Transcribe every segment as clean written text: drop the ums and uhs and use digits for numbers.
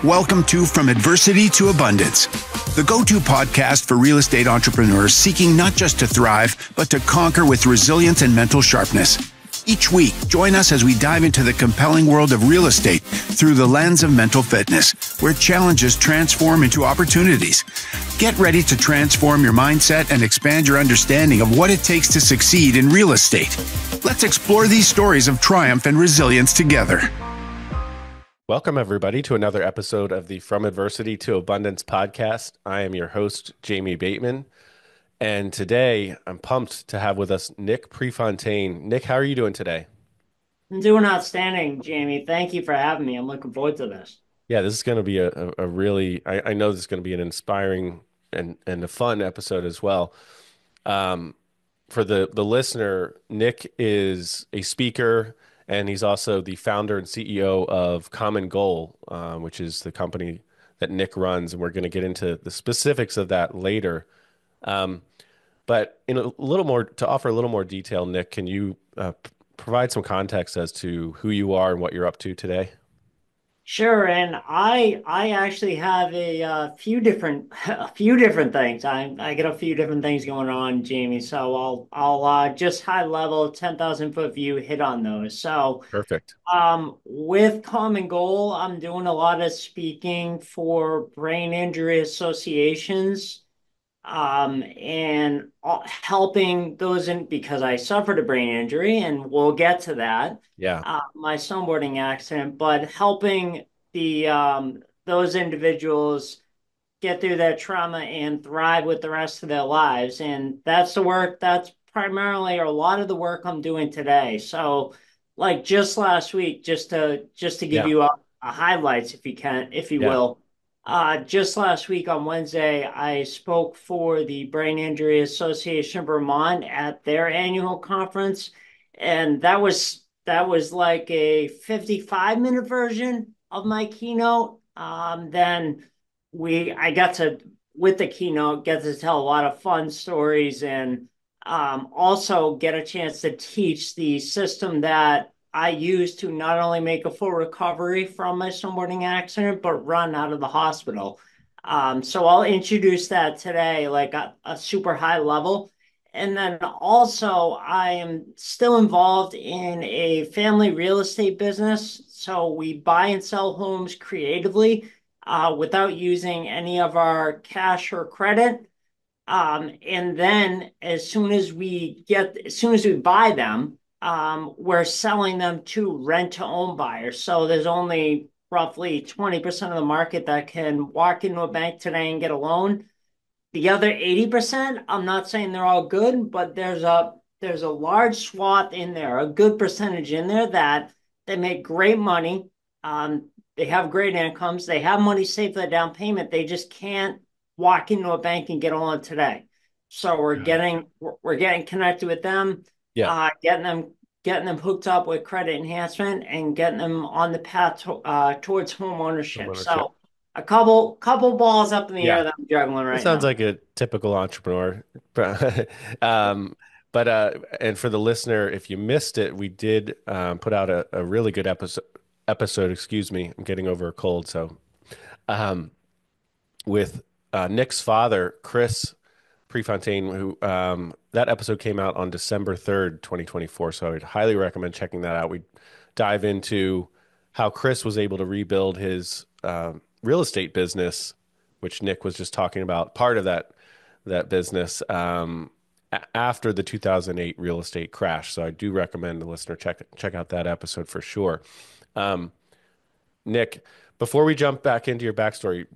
Welcome to From Adversity to Abundance, the go-to podcast for real estate entrepreneurs seeking not just to thrive, but to conquer with resilience and mental sharpness. Each week, join us as we dive into the compelling world of real estate through the lens of mental fitness, where challenges transform into opportunities. Get ready to transform your mindset and expand your understanding of what it takes to succeed in real estate. Let's explore these stories of triumph and resilience together. Welcome, everybody, to another episode of the From Adversity to Abundance podcast. I am your host, Jamie Bateman, and today I'm pumped to have with us Nick Prefontaine. Nick, how are you doing today? I'm doing outstanding, Jamie. Thank you for having me. I'm looking forward to this. Yeah, this is going to be a really, I know this is going to be an inspiring and a fun episode as well. For the listener, Nick is a speaker, and he's also the founder and CEO of Common Goal, which is the company that Nick runs, and we're going to get into the specifics of that later. But in a little more, to offer a little more detail, Nick, can you provide some context as to who you are and what you're up to today? Sure, and I actually have a few different a few different things. I get a few different things going on, Jamie. So I'll just high level 10,000 foot view hit on those. So Perfect. with Common Goal, I'm doing a lot of speaking for brain injury associations. And helping those in because I suffered a brain injury, and we'll get to that, Yeah. my snowboarding accident, but helping the those individuals get through that trauma and thrive with the rest of their lives. And that's the work, that's primarily a lot of the work I'm doing today. So, like just last week, just to give Yeah. you a highlights, if you can, if you Yeah. will. Just last week on Wednesday, I spoke for the Brain Injury Association of Vermont at their annual conference, and that was like a 55-minute version of my keynote. Then I got to, with the keynote, get to tell a lot of fun stories, and also get a chance to teach the system that I use to not only make a full recovery from my snowboarding accident, but run out of the hospital. So I'll introduce that today, like a super high level. And then also, I am still involved in a family real estate business. So we buy and sell homes creatively, without using any of our cash or credit. And then as soon as we buy them, we're selling them to rent to own buyers. So there's only roughly 20% of the market that can walk into a bank today and get a loan. The other 80%, I'm not saying they're all good, but there's a large swath in there, a good percentage in there that they make great money. They have great incomes. They have money saved for the down payment. They just can't walk into a bank and get a loan today. So Got it. we're getting connected with them, Yeah. getting them hooked up with credit enhancement and getting them on the path towards home ownership. Homeownership. So a couple balls up in the Yeah. air that I'm juggling It right sounds now. like a typical entrepreneur. um, and for the listener, if you missed it, we did put out a really good episode, excuse me, I'm getting over a cold, so um, with Nick's father, Chris Prefontaine, who that episode came out on December 3rd, 2024. So I'd highly recommend checking that out. We dive into how Chris was able to rebuild his real estate business, which Nick was just talking about, part of that business after the 2008 real estate crash. So I do recommend the listener check out that episode for sure. Um, Nick, before we jump back into your backstory,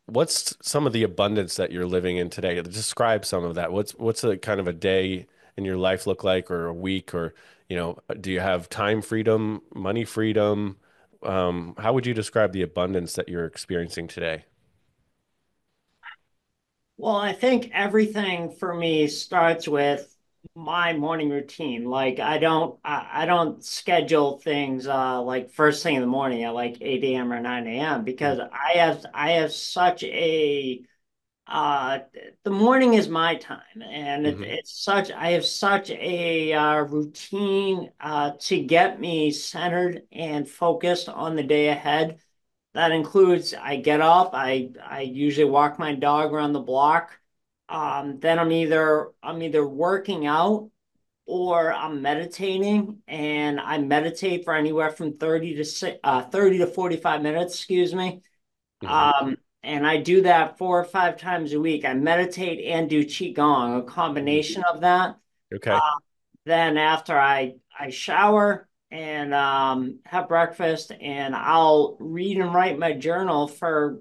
what's some of the abundance that you're living in today? Describe some of that. What's a kind of a day in your life look like, or a week, or do you have time freedom, money freedom? How would you describe the abundance that you're experiencing today? Well, I think everything for me starts with my morning routine. Like I don't schedule things like first thing in the morning at like 8 a.m. or 9 a.m. because I have such a uh the morning is my time, and Mm-hmm. it's such I have such a routine to get me centered and focused on the day ahead. That includes I get up, I usually walk my dog around the block. Then I'm either working out or I'm meditating, and I meditate for anywhere from 30 to 45 minutes, excuse me. Hmm. And I do that 4 or 5 times a week. I meditate and do qigong, a combination of that. Okay. Uh, then after I shower and have breakfast, and I'll read and write my journal for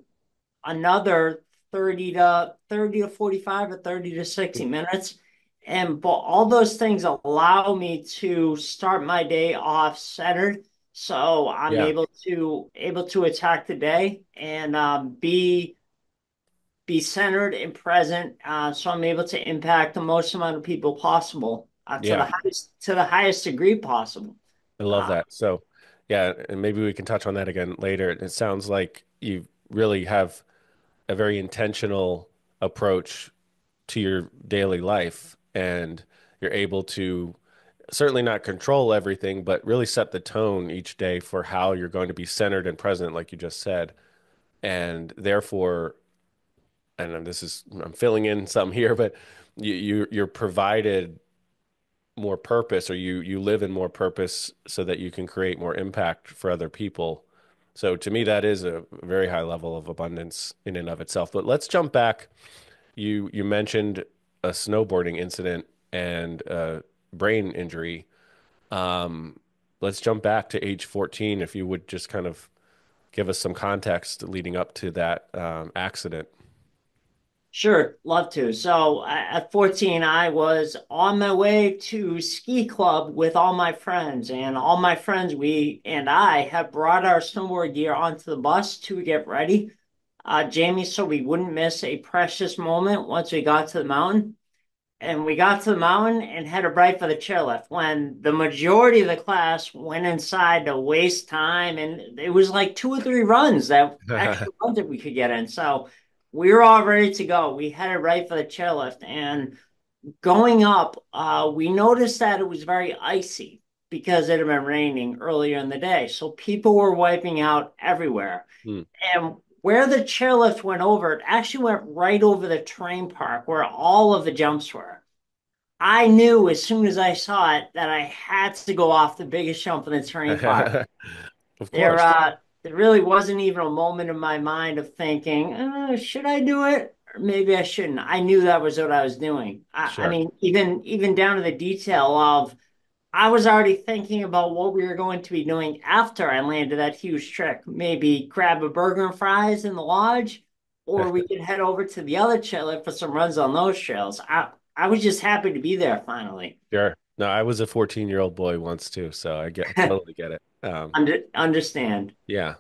another 30 to 45 or 30 to 60 minutes. And but all those things allow me to start my day off centered. So I'm Yeah. able to attack the day and be centered and present. So I'm able to impact the most amount of people possible Yeah. to the highest degree possible. I love Uh, that. So, yeah, and maybe we can touch on that again later. It sounds like you really have a very intentional approach to your daily life, and you're able to certainly not control everything, but really set the tone each day for how you're going to be centered and present, like you just said. And therefore, and this is, I'm filling in some here, but you're provided more purpose, or you live in more purpose so that you can create more impact for other people. So to me, that is a very high level of abundance in and of itself. But let's jump back. You mentioned a snowboarding incident and brain injury. Um, let's jump back to age 14, if you would just kind of give us some context leading up to that accident. Sure, love to. So at 14, I was on my way to ski club with all my friends, and all my friends, we and I have brought our snowboard gear onto the bus to get ready. Jamie, so we wouldn't miss a precious moment once we got to the mountain. And we got to the mountain and headed right for the chairlift when the majority of the class went inside to waste time. And it was like 2 or 3 runs, that extra runs that we could get in. So we were all ready to go. We headed right for the chairlift. And going up, we noticed that it was very icy because it had been raining earlier in the day. So people were wiping out everywhere. Hmm. And where the chairlift went over, it actually went right over the terrain park where all of the jumps were. I knew as soon as I saw it that I had to go off the biggest jump in the terrain park. Of There, course. uh, there really wasn't even a moment in my mind of thinking, should I do it? Or maybe I shouldn't. I knew that was what I was doing. I Sure. mean, even down to the detail of I was already thinking about what we were going to be doing after I landed that huge trick. Maybe grab a burger and fries in the lodge, or we could head over to the other chairlift for some runs on those trails. I was just happy to be there finally. Sure. No, I was a 14-year-old boy once too, so I totally get it. Understand. Yeah.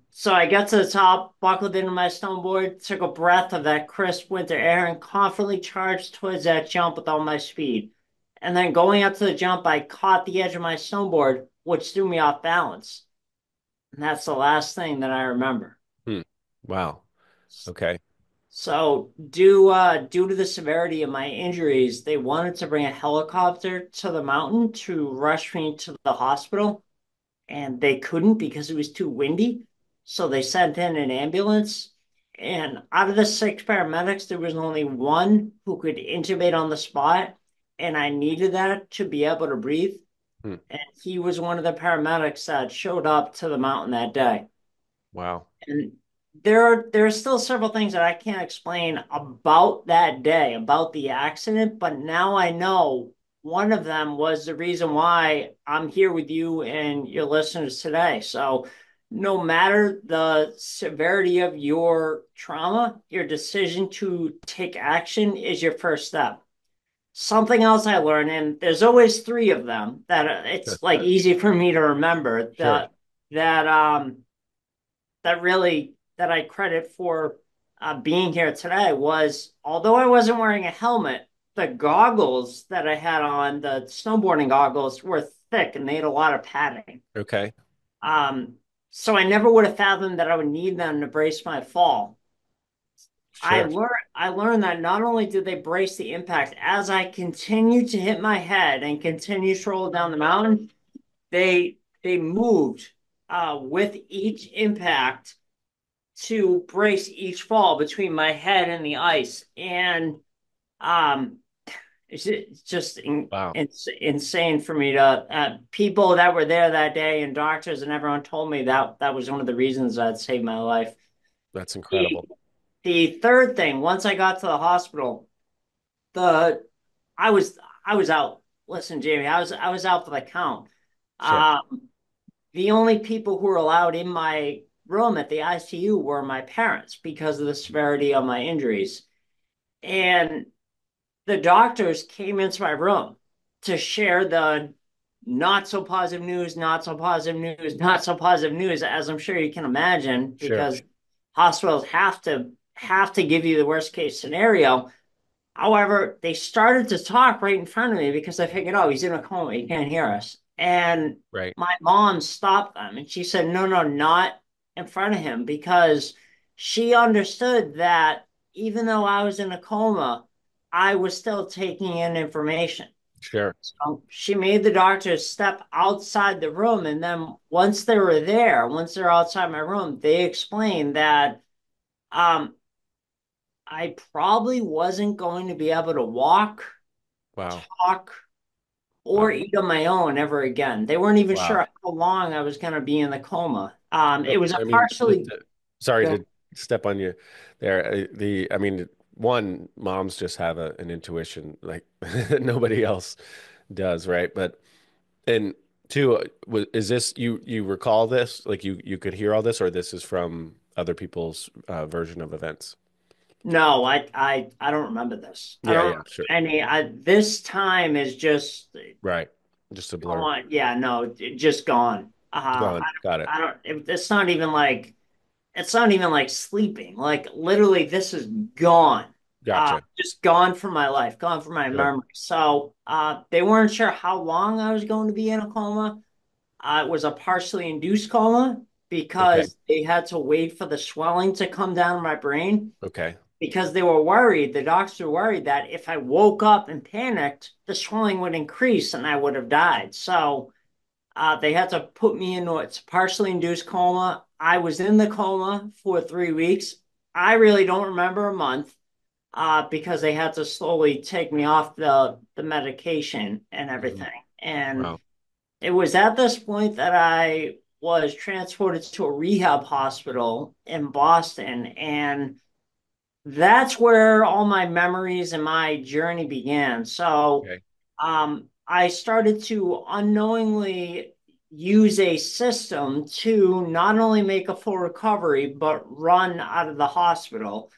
So I got to the top, buckled into my snowboard, took a breath of that crisp winter air, and confidently charged towards that jump with all my speed. And then going up to the jump, I caught the edge of my snowboard, which threw me off balance. And that's the last thing that I remember. Hmm. Wow. Okay. So, due to the severity of my injuries, they wanted to bring a helicopter to the mountain to rush me to the hospital, and they couldn't because it was too windy. So they sent in an ambulance. And out of the 6 paramedics, there was only one who could intubate on the spot. And I needed that to be able to breathe. Hmm. And he was one of the paramedics that showed up to the mountain that day. Wow. And there are still several things that I can't explain about that day, about the accident, but now I know one of them was the reason why I'm here with you and your listeners today. So no matter the severity of your trauma, your decision to take action is your first step. Something else I learned, and there's always three of them that it's like easy for me to remember Sure. that that I credit for being here today was although I wasn't wearing a helmet, the goggles that I had on, the snowboarding goggles, were thick and they had a lot of padding. Okay. Um, so I never would have fathomed that I would need them to brace my fall. Sure. I learned that not only did they brace the impact, as I continued to hit my head and continued to roll down the mountain, they moved with each impact to brace each fall between my head and the ice. And um, it's just Wow. it's insane for me to people that were there that day and doctors and everyone told me that that was one of the reasons that saved my life. That's The, incredible. the third thing, once I got to the hospital, the I was I was out. Listen, Jamie, I was out for the count. Sure. Um, the only people who were allowed in my room at the ICU were my parents because of the severity of my injuries. And the doctors came into my room to share the not so positive news, not so positive news, not so positive news, as I'm sure you can imagine, Sure. because hospitals have to give you the worst case scenario. However, they started to talk right in front of me because I figured, oh, he's in a coma. He can't hear us. And Right. my mom stopped them and she said, no, no, not in front of him because she understood that even though I was in a coma, I was still taking in information. Sure. So she made the doctors step outside the room. And then once they were there, once they're outside my room, they explained that um, I probably wasn't going to be able to walk, Wow. talk, or Wow. eat on my own ever again. They weren't even Wow. sure how long I was going to be in the coma. It No, was a I mean, partially sorry good. to step on you there. I mean, one, moms just have an intuition like that nobody else does, right? But and two, is this you recall this? Like you could hear all this, or this is from other people's version of events? No, I don't remember this. I Yeah, don't yeah, sure. any. This time is just Right. Just a come blur. on. Yeah, no, just gone. Gone. Got it. I don't. It's not even like it's not even like sleeping. Like literally, this is gone. Gotcha. Just gone from my life, gone from my Good. memory. So, they weren't sure how long I was going to be in a coma. It was a partially induced coma Okay. because they had to wait for the swelling to come down my brain Okay. because they were worried. The doctors were worried that if I woke up and panicked, the swelling would increase and I would have died. So, they had to put me into it's a partially induced coma. I was in the coma for 3 weeks. I really don't remember a month because they had to slowly take me off the medication and Mhm. everything. And Wow. it was at this point that I was transported to a rehab hospital in Boston. And that's where all my memories and my journey began. So Okay. I started to unknowingly use a system to not only make a full recovery, but run out of the hospital.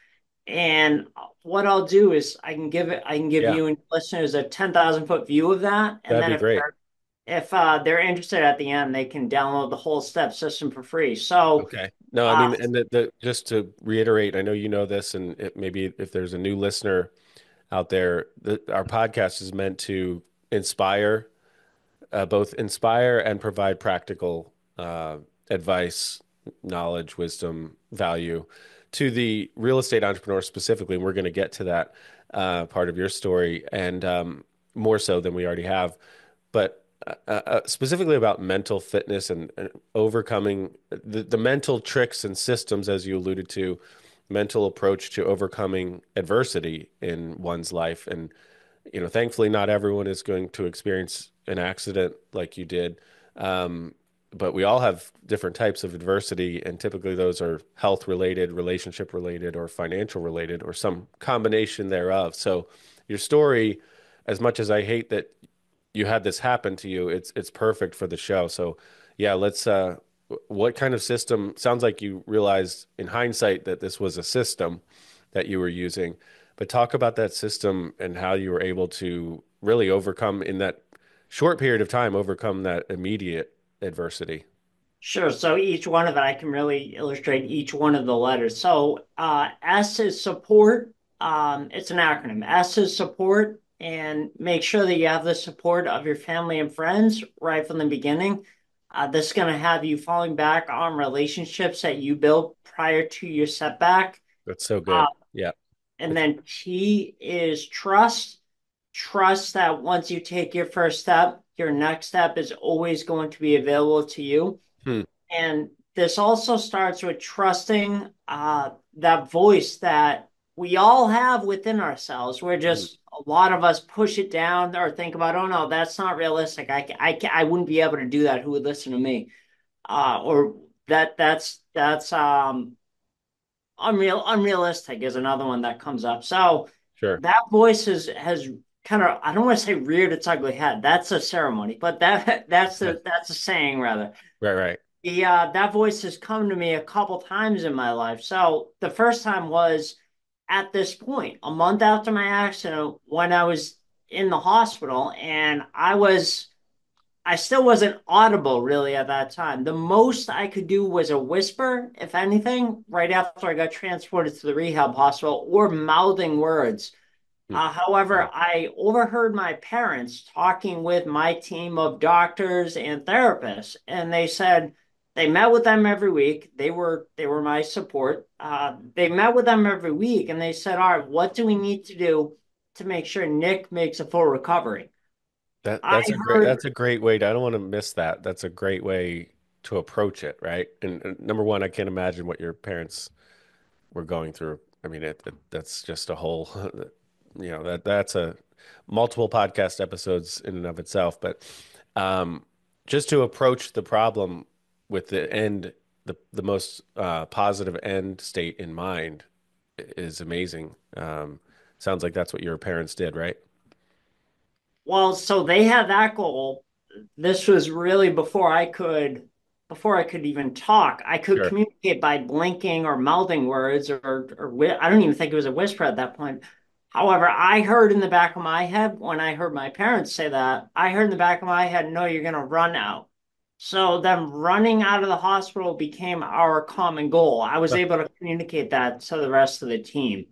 And what I'll do is I can give Yeah, you and listeners a 10,000 foot view of that. And that'd then be great. if they're interested at the end, they can download the whole step system for free. So Okay. No, I uh, mean, and the just to reiterate, I know you know this, and maybe if there's a new listener out there, our podcast is meant to inspire, both inspire and provide practical advice, knowledge, wisdom, value to the real estate entrepreneur specifically. And we're going to get to that part of your story, and more so than we already have. But specifically about mental fitness and overcoming the mental tricks and systems, as you alluded to, mental approach to overcoming adversity in one's life. And, thankfully, not everyone is going to experience an accident like you did. But we all have different types of adversity, and typically those are health related, relationship related, or financial related, or some combination thereof. So, your story, as much as I hate that you had this happen to you, it's perfect for the show. So yeah, let's what kind of system sounds like you realized in hindsight that this was a system that you were using, but talk about that system and how you were able to really overcome in that short period of time, overcome that immediate adversity. sure. So each one of it, I can really illustrate each one of the letters. So S is support. It's an acronym. S is support, and make sure that you have the support of your family and friends right from the beginning. This is going to have you falling back on relationships that you built prior to your setback. That's so Uh, good. Yeah. and It's then T is trust. Trust that once you take your first step, your next step is always going to be available to you. hmm. And this also starts with trusting that voice that we all have within ourselves. We're Mhm. just, a lot of us push it down or think about, oh no, that's not realistic. I wouldn't be able to do that. Who would listen to me? Or that's unrealistic is another one that comes up. So Sure. that voice has kind of, I don't want to say reared its ugly head. That's a ceremony, but that's a saying rather. Right, right. That voice has come to me a couple times in my life. So the first time was at this point, a month after my accident, when I was in the hospital, and I still wasn't audible really at that time. The most I could do was a whisper, if anything, right after I got transported to the rehab hospital, or mouthing words. Mm. However, Wow. I overheard my parents talking with my team of doctors and therapists, and they said they met with them every week. They were my support. They met with them every week, and they said, "All right, what do we need to do to make sure Nick makes a full recovery?" That I that's a great heard, that's a great way to, I don't want to miss that. That's a great way to approach it, right? And number one, I can't imagine what your parents were going through. I mean, that's just a whole, that's a multiple podcast episodes in and of itself. But um, just to approach the problem with the most positive end state in mind is amazing. Sounds like that's what your parents did, right? well, so they had that goal. This was really before I could even talk. I could Sure. communicate by blinking or mouthing words I don't even think it was a whisper at that point. However, I heard in the back of my head when I heard my parents say that, I heard in the back of my head, no, you're going to run out. So them running out of the hospital became our common goal. I was able to communicate that to the rest of the team.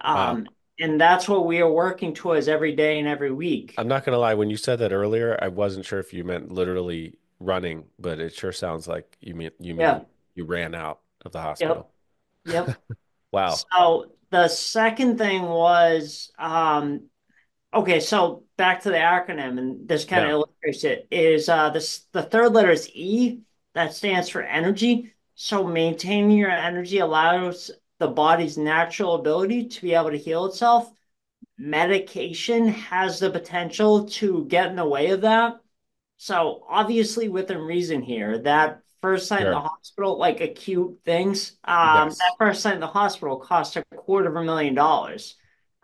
Wow. Um, and that's what we are working towards every day and every week. I'm not gonna lie, when you said that earlier, I wasn't sure if you meant literally running, but it sure sounds like you mean Yeah. you ran out of the Yep. hospital. Yep. Wow. So the second thing was okay, so back to the acronym, and this kind of Yeah. illustrates it, is the third letter is E, that stands for energy. So maintaining your energy allows the body's natural ability to be able to heal itself. Medication has the potential to get in the way of that. So obviously within reason here, that first night in the Sure. hospital, like acute things, that Yes. first night in the hospital cost $250,000.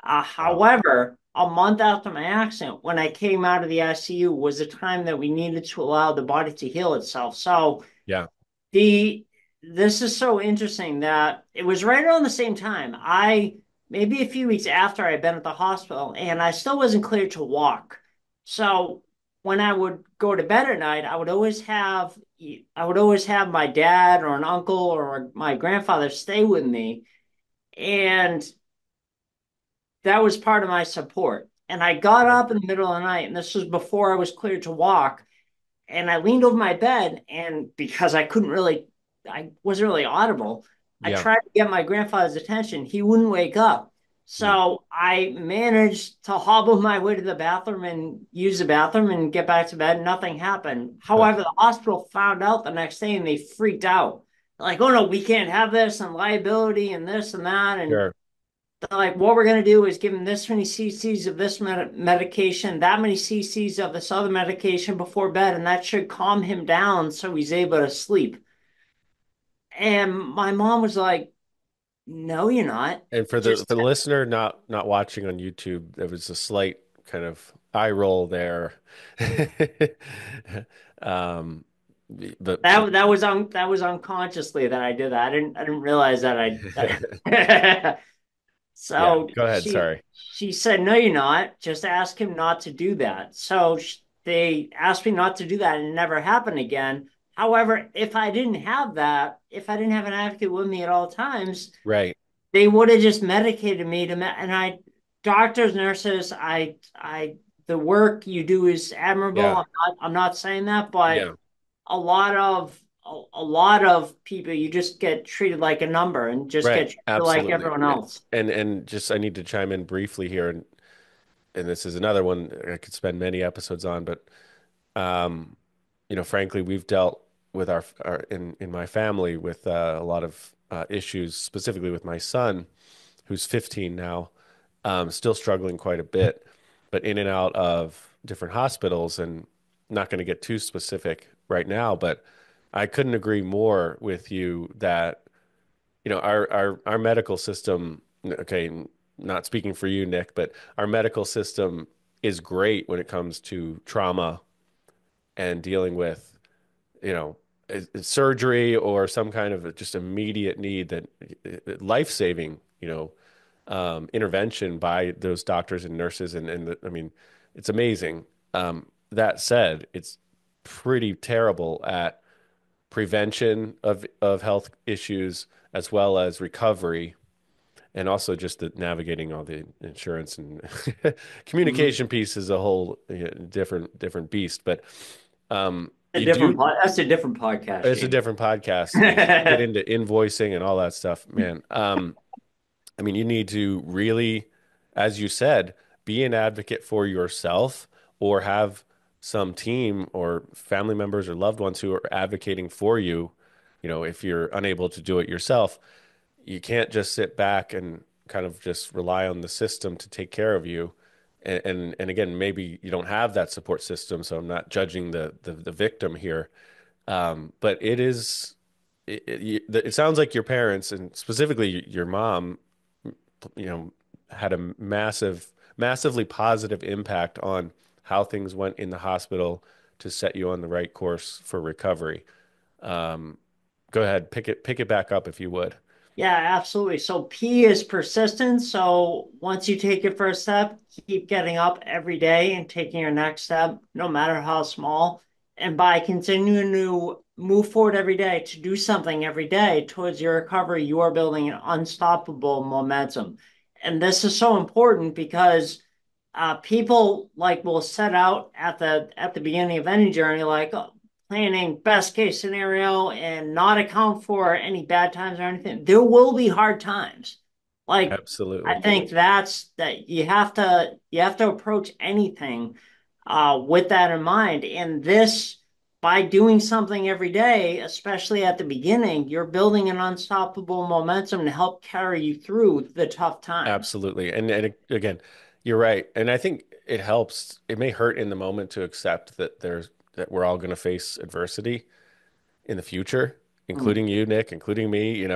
Wow. However, a month after my accident, when I came out of the ICU, was the time that we needed to allow the body to heal itself. So Yeah. the this is so interesting that it was right around the same time. I maybe a few weeks after I'd been at the hospital and I still wasn't cleared to walk. So when I would go to bed at night, I would always have my dad or an uncle or my grandfather stay with me. And that was part of my support. And I got Sure. up in the middle of the night, and this was before I was cleared to walk, and I leaned over my bed, and because I wasn't really audible, I Yeah. tried to get my grandfather's attention. He wouldn't wake up. Mm. So I managed to hobble my way to the bathroom and use the bathroom and get back to bed. Nothing happened. However, the hospital found out the next day and they freaked out. Like, oh no, we can't have this and liability and this and that. And Sure. like what we're going to do is give him this many cc's of this medication, that many cc's of this other medication before bed, and that should calm him down so he's able to sleep. And my mom was like, no, you're not. And for the Just, for the listener not watching on YouTube, there was a slight kind of eye roll there. Um, but that was unconsciously that I did that. I didn't realize that I yeah, So go ahead. she Sorry. she said, "No, you're not. Just ask him not to do that." So they asked me not to do that, and it never happened again. However, if I didn't have an advocate with me at all times, Right. they would have just medicated me and doctors, nurses, the work you do is admirable. Yeah. I'm not saying that, but Yeah. a lot of people, you just get treated like a number and just Right. get treated like Absolutely. everyone else. And just I need to chime in briefly here, and this is another one I could spend many episodes on, but um, frankly, we've dealt with our in my family with a lot of issues, specifically with my son, who's 15 now, still struggling quite a bit, but in and out of different hospitals, and not going to get too specific right now, but I couldn't agree more with you that, our medical system, okay, not speaking for you, Nick, but our medical system is great when it comes to trauma and dealing with, you know, surgery or some kind of just immediate need that life-saving, intervention by those doctors and nurses. I mean, it's amazing. That said, it's pretty terrible at prevention of health issues as well as recovery, and also just the navigating all the insurance and Mhm. communication piece is a whole different beast. But A you different do. pod, that's a different podcast, It's a Jamie. different podcast. Get into invoicing and all that stuff, man. I mean, you need to really, as you said, be an advocate for yourself, or have some team or family members or loved ones who are advocating for you. If you're unable to do it yourself, you can't just sit back and kind of just rely on the system to take care of you. And again, maybe you don't have that support system, so I'm not judging the victim here. But it sounds like your parents, and specifically your mom, you know, had a massively positive impact on how things went in the hospital to set you on the right course for recovery. Um, Go ahead, pick it back up if you would. Yeah, absolutely. So P is persistence. So once you take your first step, keep getting up every day and taking your next step, no matter how small. And by continuing to move forward every day, to do something every day towards your recovery, you are building an unstoppable momentum. And this is so important because people like will set out at the beginning of any journey, like, planning best case scenario and not account for any bad times or anything. There will be hard times. Like, I Absolutely. think that you have to approach anything with that in mind. And this, by doing something every day, especially at the beginning, you're building an unstoppable momentum to help carry you through the tough times. Absolutely. And again, you're right. And I think it helps. It may hurt in the moment to accept that we're all going to face adversity in the future, Mm. including you, Nick, including me,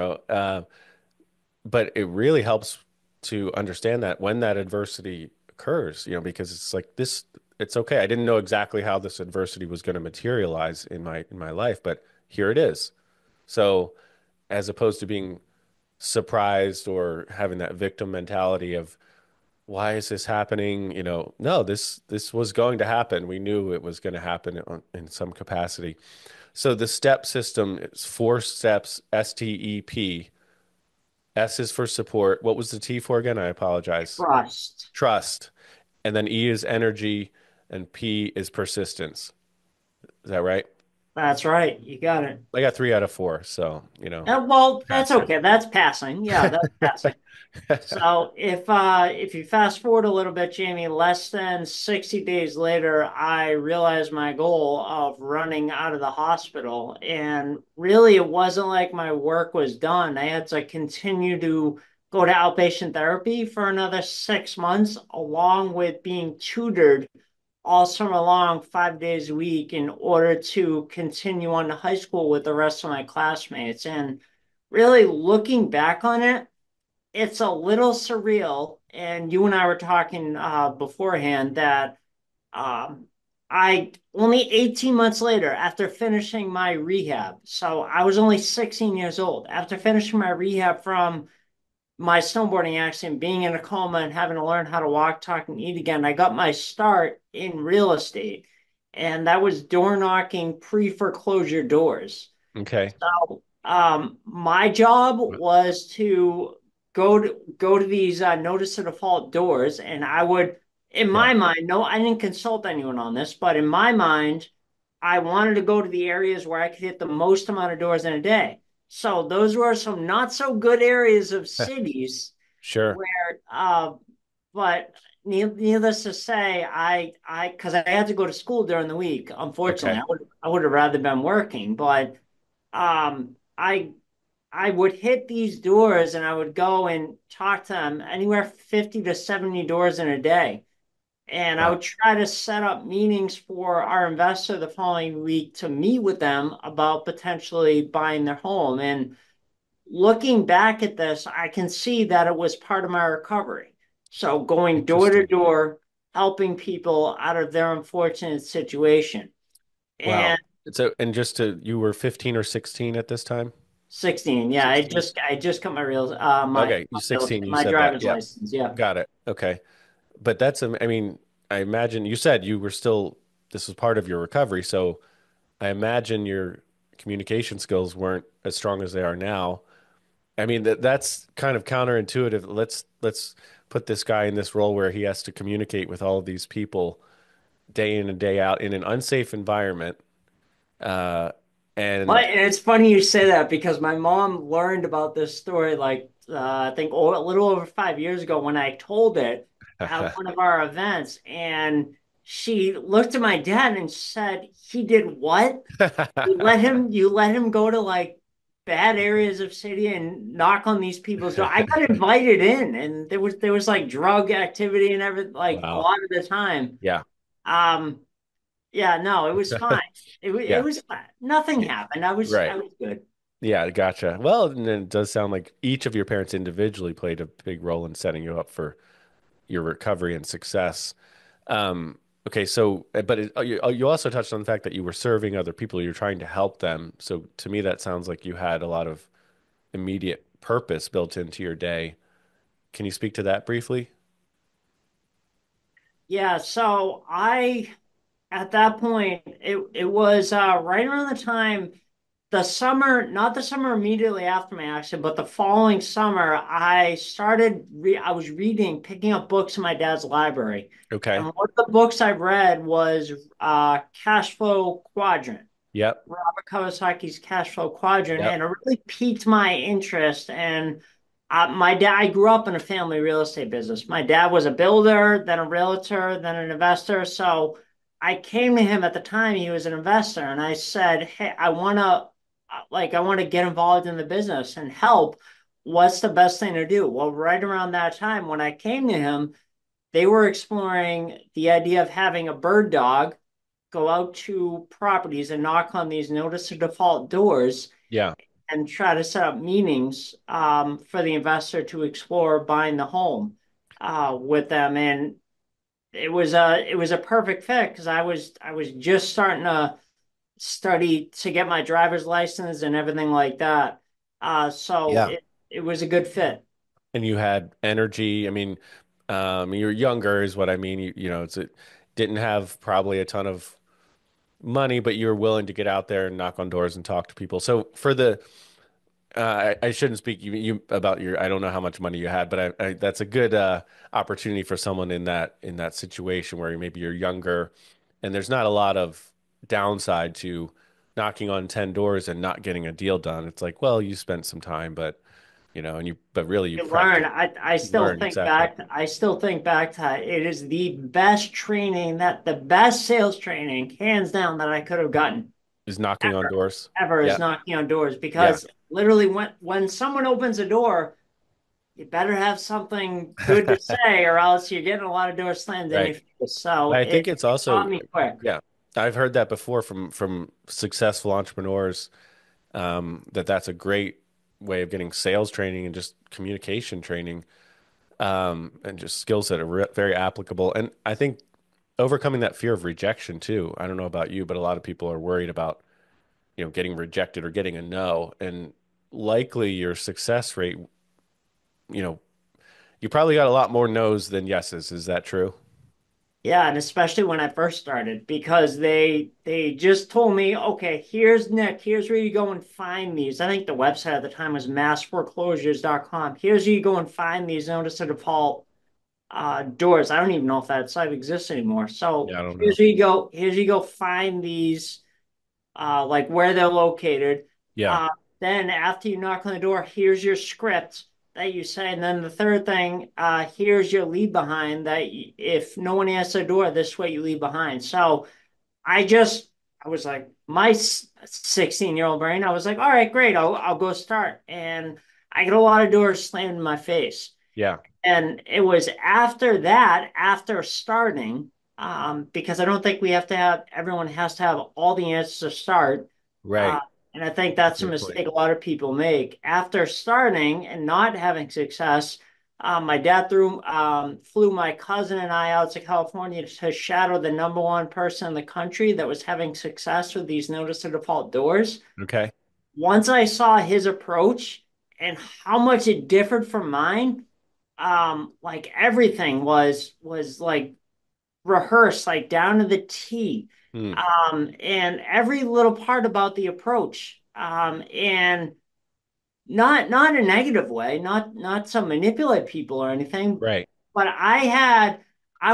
but it really helps to understand that when that adversity occurs, because it's like this, it's okay. I didn't know exactly how this adversity was going to materialize in my life, but here it is. So as opposed to being surprised or having that victim mentality of why is this happening? No, this was going to happen. We knew it was going to happen in some capacity. So the step system is 4 steps, STEP. S is for support. What was the T for again? I apologize. Trust. Trust. And then E is energy, and P is persistence. Is that right? That's right. You got it. I got 3 out of 4, so, Well, that's passed it. okay. That's passing. Yeah, that's passing. So if you fast forward a little bit, Jamie, less than 60 days later, I realized my goal of running out of the hospital. And really, it wasn't like my work was done. I had to continue to go to outpatient therapy for another 6 months, along with being tutored all summer long, 5 days a week, in order to continue on to high school with the rest of my classmates. And really looking back on it, it's a little surreal. And you and I were talking beforehand that um, I only 18 months later, after finishing my rehab, so I was only 16 years old, after finishing my rehab from my snowboarding accident, being in a coma and having to learn how to walk, talk, and eat again, I got my start in real estate. And that was door knocking pre-foreclosure doors. Okay. So, my job was to go to these notice of default doors, and I would, in Yeah. my mind, no, I didn't consult anyone on this, but in my mind, I wanted to go to the areas where I could hit the most amount of doors in a day. So those were some not so good areas of cities Sure. where but needless to say, because I had to go to school during the week. Unfortunately, Okay. I would have rather been working, but um, I I would hit these doors and I would go and talk to them anywhere 50 to 70 doors in a day. And I Wow. would try to set up meetings for our investor the following week to meet with them about potentially buying their home. And looking back at this, I can see that it was part of my recovery. So going door to Interesting. door, helping people out of their unfortunate situation. Wow. And So, and just to, you were 15 or 16 at this time? 16, yeah, 16. I just got my Okay. You 16, you my said that. driver's Yeah. license. Yeah. Got it. Okay. But that's, I mean, I imagine you said you were still, this was part of your recovery. So I imagine your communication skills weren't as strong as they are now. I mean, that's kind of counterintuitive. Let's put this guy in this role where he has to communicate with all of these people day in and day out in an unsafe environment. Uh, But and and it's funny you say that because my mom learned about this story like I think a little over 5 years ago when I told it at one of our events, and she looked at my dad and said, "He did what? You let him go to like bad areas of city and knock on these people's door." I got invited in, and there was like drug activity and everything like a Wow. lot of the time. Yeah. Um, yeah, no, it was fine. It Yeah. was fine. Nothing happened. I Right. was good. Yeah, gotcha. Well, and then it does sound like each of your parents individually played a big role in setting you up for your recovery and success. Um, okay, so but you also touched on the fact that you were serving other people, you're trying to help them. So to me, that sounds like you had a lot of immediate purpose built into your day. Can you speak to that briefly? Yeah, so I at that point it was right around the time the summer, not the summer immediately after my accident, but the following summer, I was reading, picking up books in my dad's library. And Okay. one of the books I read was Cash Flow Quadrant. Yep. Robert Kawasaki's cash flow quadrant, Yep. and it really piqued my interest. And my dad, I grew up in a family real estate business. My dad was a builder, then a realtor, then an investor. So I came to him at the time he was an investor, and I said, "Hey, I want to get involved in the business and help. What's the best thing to do?" Well, right around that time when I came to him, they were exploring the idea of having a bird dog go out to properties and knock on these notice of default doors Yeah. and try to set up meetings for the investor to explore buying the home with them. And it was a perfect fit because I was just starting to study to get my driver's license and everything like that. So Yeah. it was a good fit. And you had energy. I mean, you're younger is what I mean. You know, it didn't have probably a ton of money, but you were willing to get out there and knock on doors and talk to people. So for the I shouldn't speak you about your. I don't know how much money you had, but that's a good opportunity for someone in that situation where maybe you're younger, and there's not a lot of downside to knocking on 10 doors and not getting a deal done. It's like, well, you spent some time, but but really you You learn. practice, I you still learn think exactly. back. I still think back to it is the best training that the best sales training, hands down, that I could have gotten Is knocking on ever, doors. ever is Yeah, knocking on doors yeah, because literally when someone opens a door, you better have something good to say or else you're getting a lot of doors slammed in right. your face. So But I think it's it taught also, me quick. yeah, I've heard that before from successful entrepreneurs. That's a great way of getting sales training and just communication training, and just skills that are very applicable. And I think overcoming that fear of rejection too. I don't know about you, but a lot of people are worried about, getting rejected or getting a no. And likely your success rate, you know, you probably got a lot more no's than yeses. Is that true? Yeah, and especially when I first started, because they just told me, okay, here's Nick, here's where you go and find these. I think the website at the time was massforeclosures.com. Here's where you go and find these notice of default doors. I don't even know if that site exists anymore. So Yeah, I don't know. here's where you go find these like where they're located. Yeah. Uh then after you knock on the door, here's your script that you say. And then the third thing, here's your leave behind that if no one answers the door, this is what you leave behind. So I just, I was like, my 16-year-old brain, I was like, all right, great, I'll go start. And I get a lot of doors slammed in my face. Yeah. And it was after that, after starting, because I don't think we have to have, everyone has to have all the answers to start. Uh, Right. and I think that's a Good point. mistake a lot of people make. After starting and not having success, my dad flew my cousin and I out to California to shadow the number one person in the country that was having success with these notice of default doors. Okay. Once I saw his approach and how much it differed from mine, like everything was like rehearsed, like down to the T. Hmm. And every little part about the approach. And not in a negative way, not to manipulate people or anything, Right. but I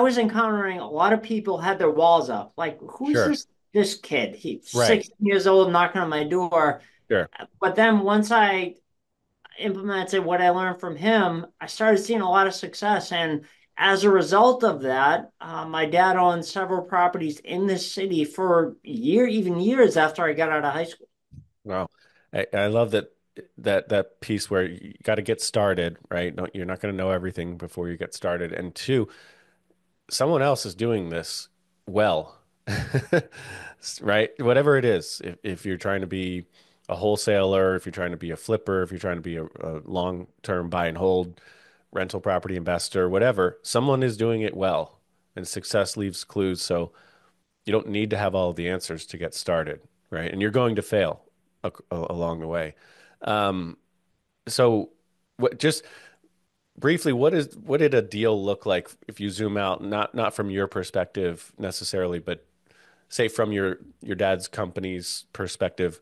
was encountering a lot of people had their walls up. Like, who's Sure. this kid? He's Right. 16 years old knocking on my door. Sure. But then once I implemented what I learned from him, I started seeing a lot of success. And as a result of that, my dad owned several properties in this city for even years after I got out of high school. Wow. I love that piece where you got to get started, right? No, you're not going to know everything before you get started. And two, someone else is doing this well, right? Whatever it is, if you're trying to be a wholesaler, if you're trying to be a flipper, if you're trying to be a long-term buy and hold rental property investor, whatever, someone is doing it well, and success leaves clues. So you don't need to have all the answers to get started, right? And you're going to fail along the way. Um, so just briefly, what did a deal look like if you zoom out, not from your perspective necessarily, but say from your dad's company's perspective,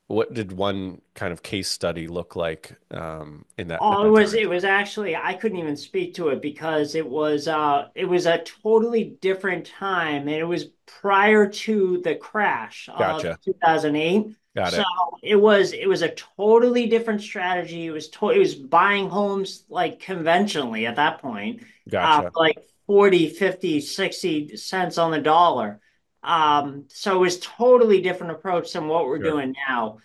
what did one kind of case study look like in that at Oh, that time? it was actually I couldn't even speak to it because it was a totally different time and it was prior to the crash of Gotcha. 2008. Got So it. it was a totally different strategy. It was buying homes like conventionally at that point, Gotcha. like 40, 50, 60 cents on the dollar. So it was totally different approach than what we're Sure. doing now.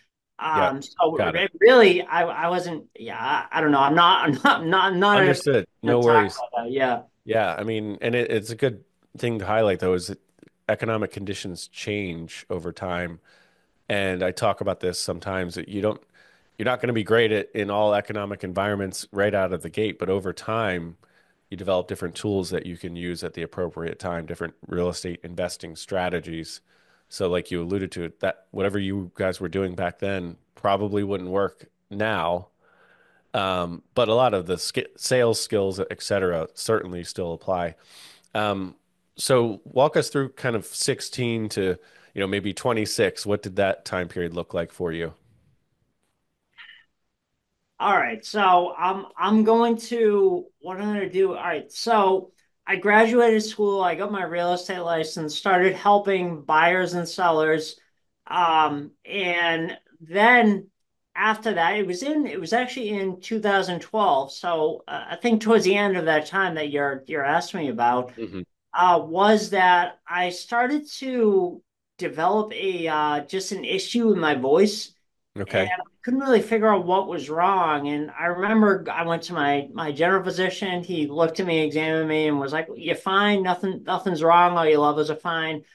Yep. So Got it. really, I wasn't, yeah, I don't know. I'm not in a position Understood. to No talk worries. about that. Yeah. Yeah, I mean, and it's a good thing to highlight though, is that economic conditions change over time. And I talk about this sometimes that you're not going to be great in all economic environments right out of the gate, but over time, you develop different tools that you can use at the appropriate time, different real estate investing strategies. So, like you alluded to, that whatever you guys were doing back then probably wouldn't work now. But a lot of the sales skills, et cetera, certainly still apply. Um, so walk us through kind of 16 to, maybe 26. What did that time period look like for you? All right. So I'm going to what I'm going to do. All right. So I graduated school. I got my real estate license, started helping buyers and sellers. And then after that, it was actually in 2012. So I think towards the end of that time that you're asking me about, Hmm. was that I started to develop a just an issue with my voice, and Okay. I couldn't really figure out what was wrong. And I remember I went to my general physician. He looked at me, examined me, and was like, "You're fine. Nothing's wrong. All your levels are fine."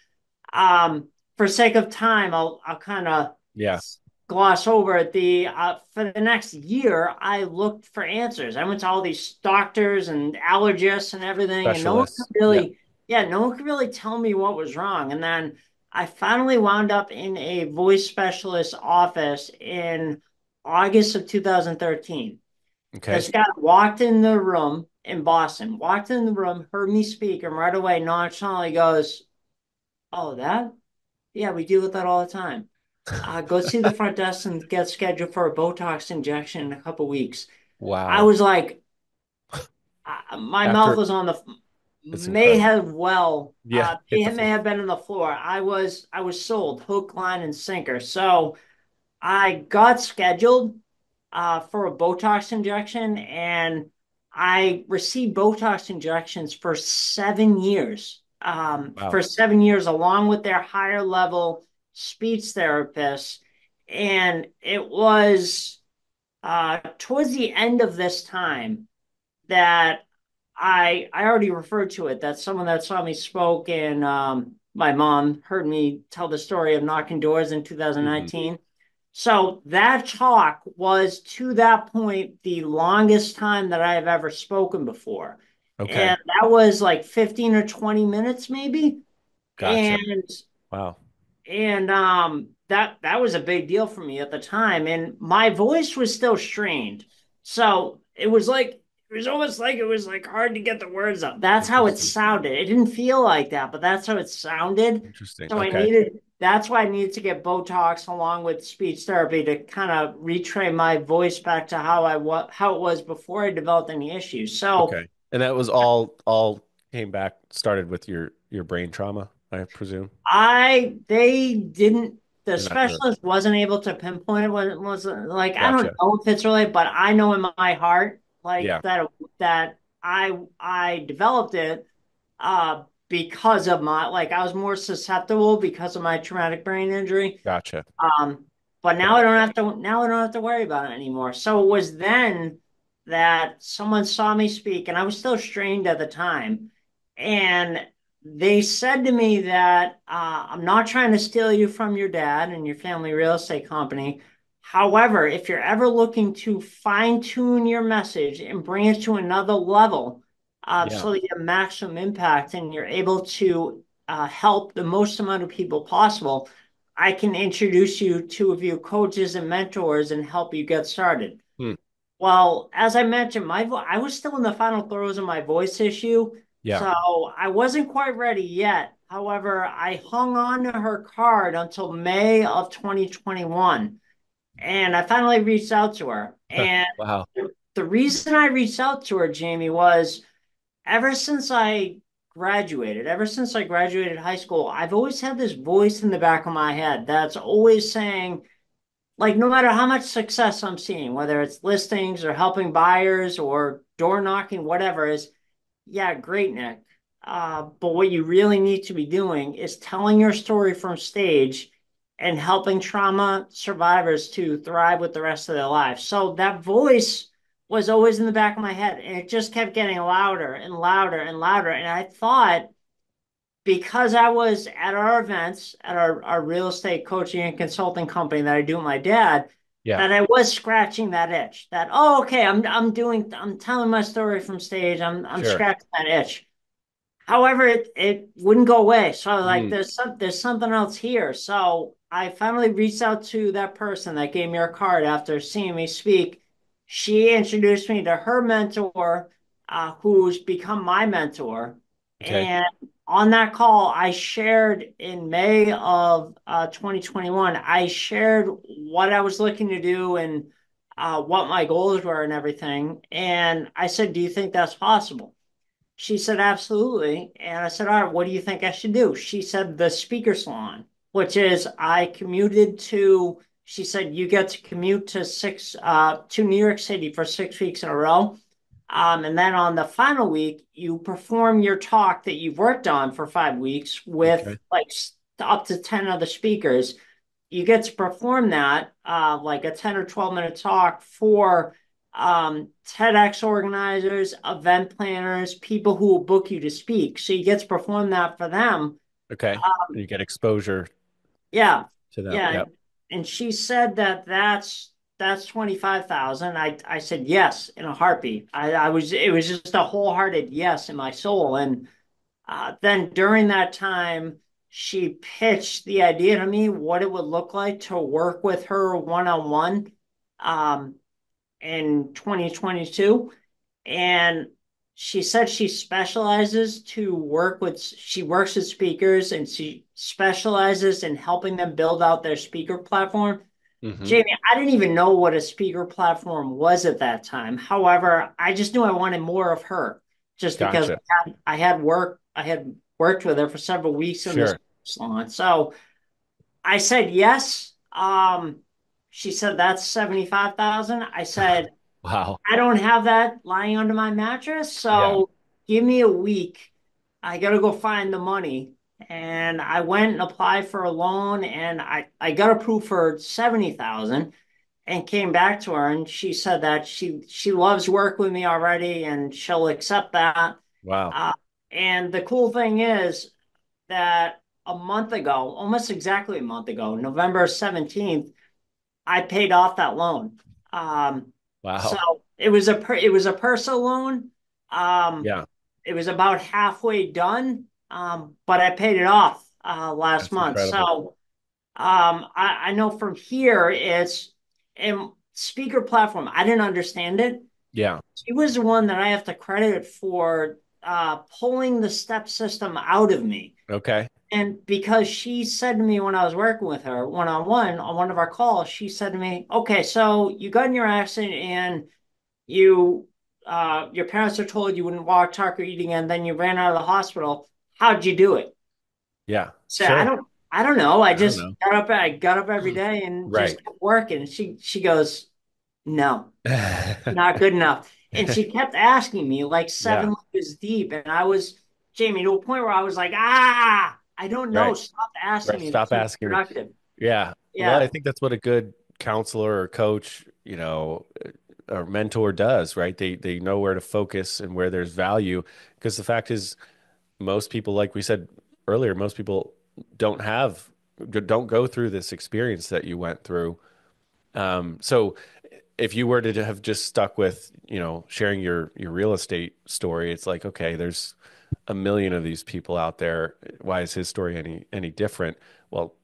Um, for sake of time, I'll kind of Yeah. gloss over it. The For the next year, I looked for answers. I went to all these doctors and allergists and everything, and no one could Specialists. Yeah. really, yeah, no one could really tell me what was wrong. And then I finally wound up in a voice specialist office in August of 2013. Okay. This guy walked in the room in Boston, walked in the room, heard me speak, and right away nonchalantly goes, "Oh, that? Yeah, we deal with that all the time. Go see the front desk and get scheduled for a Botox injection in a couple weeks." I Wow. was like, my mouth After was on the it's may incredible. have well, Yeah. Hit the may floor. have been on the floor. I was sold hook, line, and sinker. So I got scheduled. for a Botox injection, and I received Botox injections for 7 years. Wow. For 7 years, along with their higher level speech therapists. And it was towards the end of this time that I already referred to it, that someone that saw me spoke, and my mom heard me tell the story of knocking doors in Hmm. 2019. So that talk was, to that point, the longest time that I have ever spoken before. Okay. And that was like 15 or 20 minutes maybe. Gotcha. And Wow. that was a big deal for me at the time, and my voice was still strained, so it was almost like it was like hard to get the words out. That's how it Interesting. sounded. It didn't feel like that, but that's how it sounded. Interesting. So Okay. that's why I needed to get Botox along with speech therapy to kind of retrain my voice back to how it was before I developed any issues. So Okay. And that was all came back started with your brain trauma, I presume. they didn't, the You're not sure. specialist wasn't able to pinpoint it when it was like, I don't Gotcha. know if it's related, but I know in my heart, like Yeah. that I developed it because of my, like, I was more susceptible because of my traumatic brain injury. Gotcha. Um, but Got it. now I don't have to worry about it anymore. So it was then that someone saw me speak, and I was still strained at the time. And they said to me that I'm not trying to steal you from your dad and your family real estate company. However, if you're ever looking to fine tune your message and bring it to another level, Yeah. so that you have maximum impact and you're able to help the most amount of people possible, I can introduce you to a few coaches and mentors and help you get started. Hmm. Well, as I mentioned, I was still in the final throes of my voice issue, Yeah. so I wasn't quite ready yet. However, I hung on to her card until May of 2021, and I finally reached out to her. And Wow. the reason I reached out to her, Jamie, was ever since I graduated high school, I've always had this voice in the back of my head that's always saying, like, no matter how much success I'm seeing, whether it's listings or helping buyers or door knocking, whatever, is, yeah, great, Nick. But what you really need to be doing is telling your story from stage and helping trauma survivors to thrive with the rest of their lives. So that voice was always in the back of my head, and it just kept getting louder and louder and louder. And I thought, because I was at our events at our real estate coaching and consulting company that I do with my dad, Yeah. that I was scratching that itch. That, oh, okay, I'm telling my story from stage. I'm Sure. scratching that itch. However, it wouldn't go away. So I was like, Mm. there's something else here. So I finally reached out to that person that gave me her card after seeing me speak. She introduced me to her mentor, who's become my mentor. Okay. And on that call, I shared in May of 2021, I shared what I was looking to do and what my goals were and everything. And I said, do you think that's possible? She said, absolutely. And I said, all right, what do you think I should do? She said, the speaker salon, which is, I commuted to, she said, you get to commute to New York City for 6 weeks in a row. And then on the final week, you perform your talk that you've worked on for 5 weeks with Okay. like up to 10 other speakers. You get to perform that, like a 10 or 12-minute talk for TEDx organizers, event planners, people who will book you to speak. So you get to perform that for them. Okay. You get exposure Yeah. to them. Yeah. Yep. And she said that that's 25,000. I said yes in a heartbeat. It was just a wholehearted yes in my soul. And then during that time, she pitched the idea to me what it would look like to work with her one on one in 2022. And she said she works with speakers and she specializes in helping them build out their speaker platform. Hmm. Jamie, I didn't even know what a speaker platform was at that time. However, I just knew I wanted more of her just because Gotcha. I had worked with her for several weeks in this Sure. salon. So I said yes. She said, that's 75,000. I said, Wow. I don't have that lying under my mattress. Yeah. So give me a week. I got to go find the money. And I went and applied for a loan and I got approved for 70,000 and came back to her and she said that she loves work with me already and she'll accept that. Wow. Uh, and the cool thing is that a month ago, almost exactly a month ago, November 17th, I paid off that loan. So Wow. it was a personal loan. Um, Yeah. it was about halfway done, but I paid it off last That's month. incredible. So I know from here it's in speaker platform. I didn't understand it. Yeah. She was the one that I have to credit for pulling the step system out of me. Okay. And because she said to me when I was working with her on one of our calls, she said to me, "Okay, so you got in your accident and you your parents are told you wouldn't walk, talk, or eat again, then you ran out of the hospital. How'd you do it?" Yeah. So Sure. I don't know. I don't know. I got up every day and just Right. kept working. She goes, "No, not good enough." And she kept asking me like Yeah. seven layers deep. And I was, Jamie, to a point where I was like, I don't know. Right. Stop asking Right. me to Stop keep it asking me. productive. Yeah. Well, I Yeah. think that's what a good counselor or coach, or mentor does, right? They know where to focus and where there's value. Because the fact is, most people, like we said earlier, most people don't have, don't go through this experience that you went through. So if you were to have just stuck with, sharing your real estate story, it's like, okay, there's a million of these people out there. Why is his story any different? Well,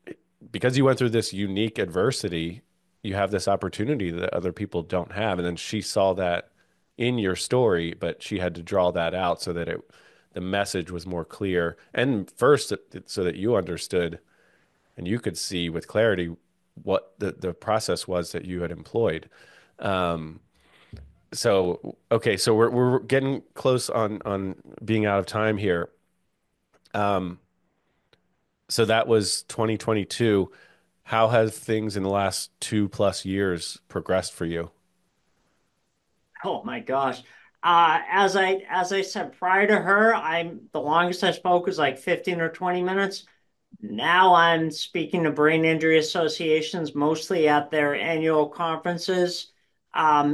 because you went through this unique adversity, you have this opportunity that other people don't have. And then she saw that in your story, but she had to draw that out so that the message was more clear. And first, so that you understood and you could see with clarity what the process was that you had employed. Um, so okay, so we're getting close on being out of time here. Um, so that was 2022. How have things in the last 2+ years progressed for you? Oh my gosh. As I said prior to her, I'm the longest I spoke was like 15 or 20 minutes. Now I'm speaking to brain injury associations, mostly at their annual conferences,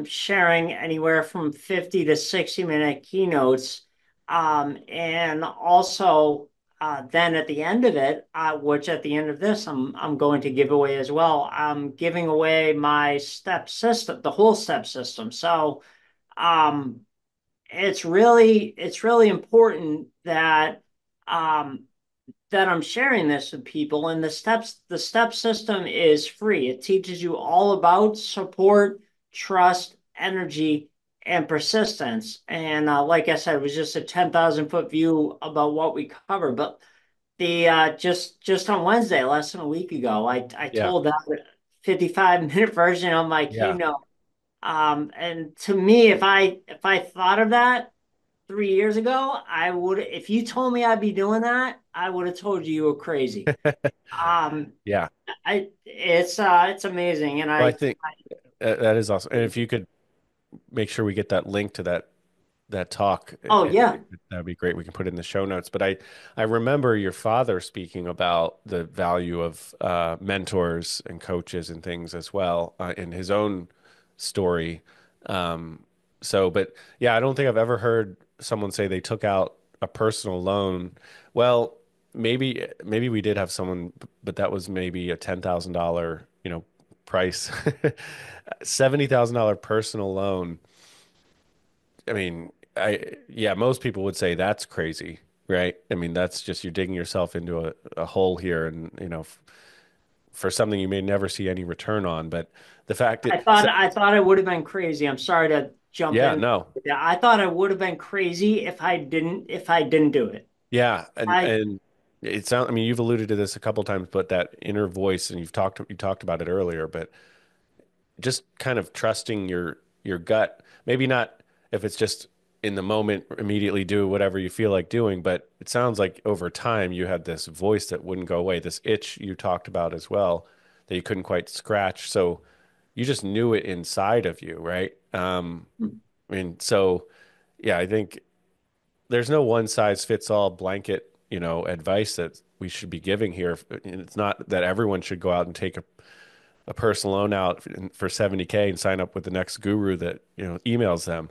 sharing anywhere from 50 to 60-minute keynotes. And also, then at the end of it, which at the end of this, I'm going to give away as well. I'm giving away my step system, the whole step system. So, um, it's really important um, that I'm sharing this with people. And the step system is free. It teaches you all about support, trust, energy, and persistence. And like I said, it was just a 10,000 foot view about what we cover. But the just on Wednesday, less than a week ago, I Yeah, told that 55-minute version of my yeah. keynote. And to me, if I thought of that 3 years ago, I would, if you told me I'd be doing that, I would have told you were crazy. Um, Yeah. it's amazing. And Well, I think that is awesome. And if you could make sure we get that link to that talk, oh yeah. that'd be great. We can put it in the show notes. But I remember your father speaking about the value of mentors and coaches and things as well in his own story. Um, but yeah, I don't think I've ever heard someone say they took out a personal loan. Well, maybe we did have someone, but that was maybe a $10,000, price. $70,000 personal loan. I mean, yeah, most people would say that's crazy, right? I mean, that's just you're digging yourself into a hole here and, for something you may never see any return on. But the fact that, I thought I would have been crazy. I'm sorry to jump yeah, in. no, Yeah, I thought I would have been crazy if I didn't do it. yeah, and I and it sounds. I mean, you've alluded to this a couple times, but that inner voice, and you talked about it earlier, but just kind of trusting your gut. Maybe not if it's just in the moment, immediately do whatever you feel like doing, but it sounds like over time you had this voice that wouldn't go away, this itch you talked about as well that you couldn't quite scratch. So you just knew it inside of you, right? I mean, so yeah, I think there's no one size fits all blanket, advice that we should be giving here. And it's not that everyone should go out and take a personal loan out for 70K and sign up with the next guru that, emails them.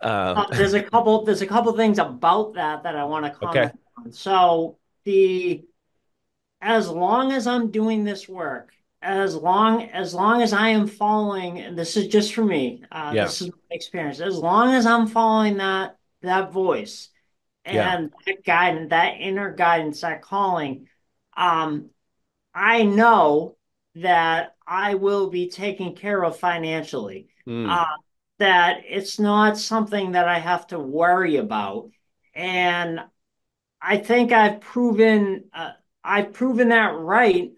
Um, There's a couple things about that I want to okay. comment on. So the as long as I'm doing this work, as long as I am following, and this is just for me, Yeah. this is my experience. As long as I'm following that voice Yeah. and that guidance, that inner guidance, that calling, um, I know that I will be taken care of financially. Mm, Uh, that it's not something that I have to worry about. And I think I've proven that right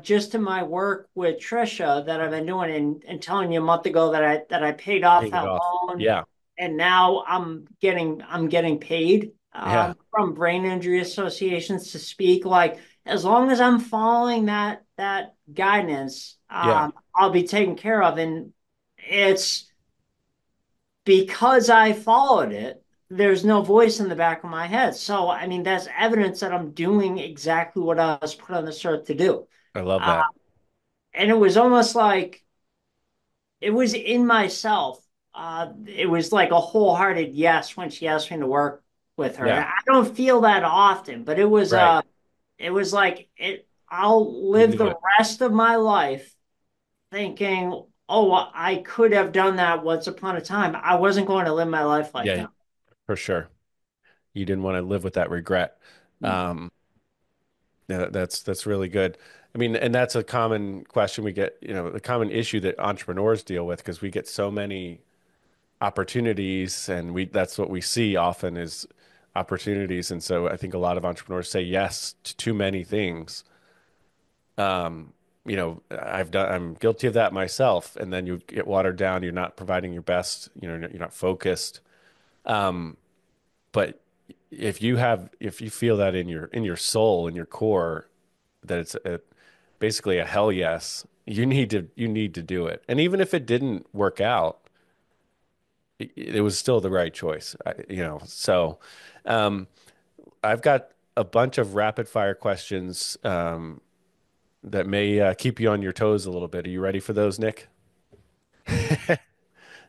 just in my work with Trisha that I've been doing and telling you a month ago that I paid off paid it that off. loan Yeah. and now I'm getting paid Yeah. from brain injury associations to speak. Like as long as I'm following that guidance, Yeah. I'll be taken care of. And it's because I followed it, there's no voice in the back of my head. So, I mean, that's evidence that I'm doing exactly what I was put on this earth to do. I love Uh, that. and it was almost like it was in myself. It was like a wholehearted yes when she asked me to work with her. And Yeah. I don't feel that often, but Right. it was like it. I'll You live knew the it. rest of my life thinking, oh, I could have done that once upon a time. I wasn't going to live my life like Yeah, that. for sure. You didn't want to live with that regret. Um, yeah, that's really good. I mean, and that's a common question we get, a common issue that entrepreneurs deal with because we get so many opportunities and that's what we see often is opportunities. And so I think a lot of entrepreneurs say yes to too many things. Um, I'm guilty of that myself. And then you get watered down. You're not providing your best, you're not focused. Um, but if you feel that in your soul, in your core, that it's basically a hell yes, you need to do it. And even if it didn't work out, it was still the right choice. So um, I've got a bunch of rapid fire questions that may keep you on your toes a little bit. Are you ready for those, Nick? Yeah,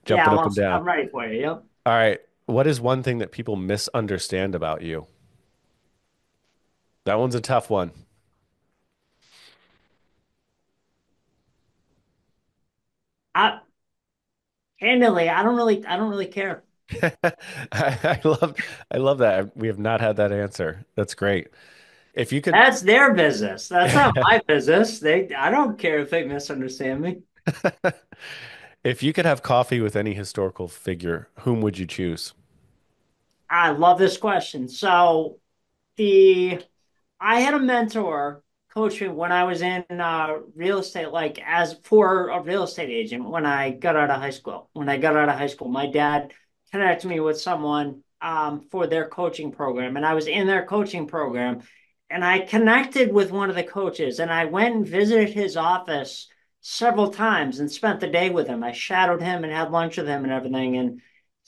Jumping up and down. I'm ready for you. Yep. All right. What is one thing that people misunderstand about you? That one's a tough one. I candidly, I don't really care. I love that. We have not had that answer. That's great. If you could, That's their business. That's not my business. I don't care if they misunderstand me. if you could have coffee with any historical figure, whom would you choose? I love this question. So the I had a mentor coach me when I was in real estate, like as for a real estate agent when I got out of high school. When I got out of high school, my dad connected me with someone for their coaching program, and I was in their coaching program, and I connected with one of the coaches, and I went and visited his office several times and spent the day with him. I shadowed him and had lunch with him and everything, and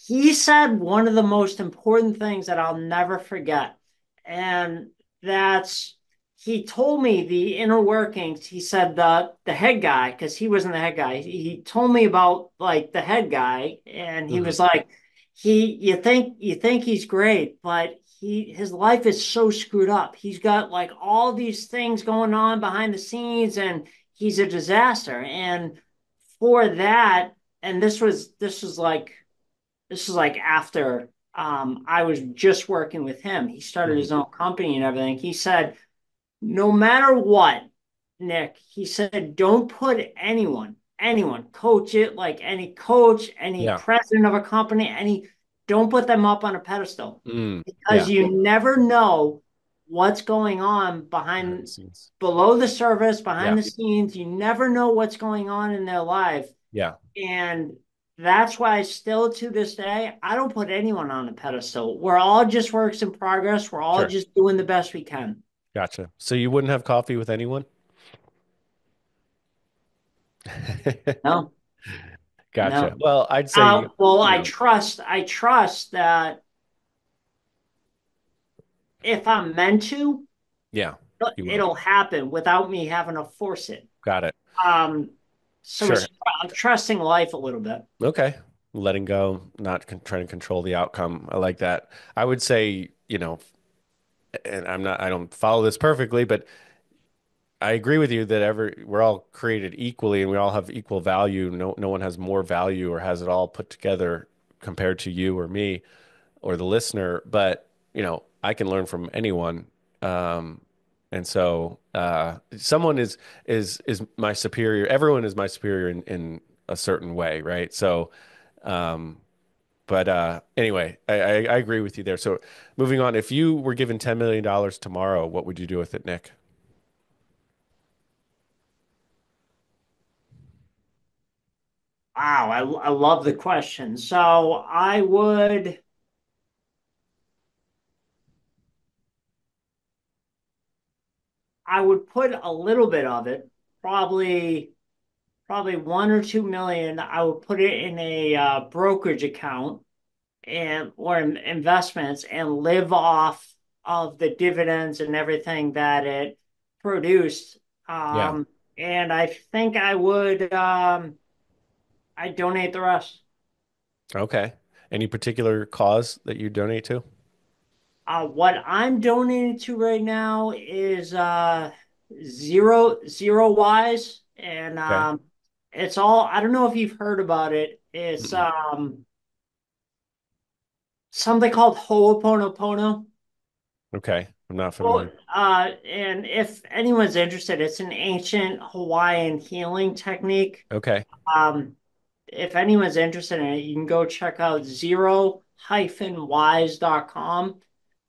he said one of the most important things that I'll never forget. And that's he told me the inner workings. He said the head guy, because he wasn't the head guy. He told me about like the head guy, and he Hmm. was like, you think he's great, but his life is so screwed up. He's got like all these things going on behind the scenes, and he's a disaster. And for that, and this was like after I was just working with him. He started Hmm. his own company and everything. He said, no matter what, Nick, he said, don't put anyone, coach it like any coach, any Yeah. president of a company, don't put them up on a pedestal Mm. because Yeah. you never know what's going on Behind the scenes. below the surface, behind Yeah. the scenes. You never know what's going on in their life. Yeah. And that's why still to this day, I don't put anyone on a pedestal. We're all just works in progress. We're all Sure. just doing the best we can. Gotcha. So you wouldn't have coffee with anyone? No, Gotcha. no. Well, I'd say, Well, you know, I trust that if I'm meant to, yeah, you will. it'll happen without me having to force it. Got it. Um, so Sure. it's trusting life a little bit. Okay. Letting go, not trying to control the outcome. I like that. I would say, and I don't follow this perfectly, but I agree with you that we're all created equally and we all have equal value. No one has more value or has it all put together compared to you or me or the listener. But, I can learn from anyone. And so someone is my superior. Everyone is my superior in a certain way, right? So um but anyway, I agree with you there. So moving on, if you were given $10 million tomorrow, what would you do with it, Nick? Wow, I love the question. So I would put a little bit of it, probably 1 or 2 million. I would put it in a brokerage account and or investments and live off of the dividends and everything that it produced. Yeah. And I think I donate the rest. Okay. Any particular cause that you donate to? What I'm donating to right now is zero wise, and Okay. it's all. I don't know if you've heard about it. It's Mm-mm. something called Ho'oponopono. Okay. I'm not Well, familiar. and if anyone's interested, it's an ancient Hawaiian healing technique. Okay. Um, if anyone's interested in it, you can go check out zero-wise.com.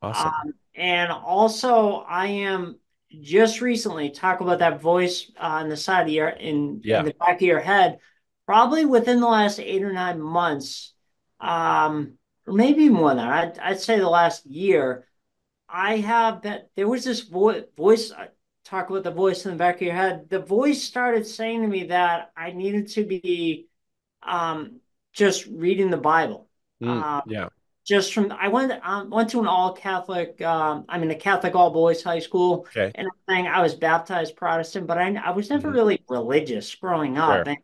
Awesome. And also, I am just recently talk about that voice on the side of your in Yeah. the back of your head. Probably within the last 8 or 9 months, or maybe more than that. I'd say the last year. I have that there was this voice. Talk about the voice in the back of your head. The voice started saying to me that I needed to be just reading the Bible. Um, Yeah. just from I went to an all Catholic a Catholic all boys high school Okay. and everything. I was baptized Protestant, but I was never Hmm. really religious growing up. Sure. And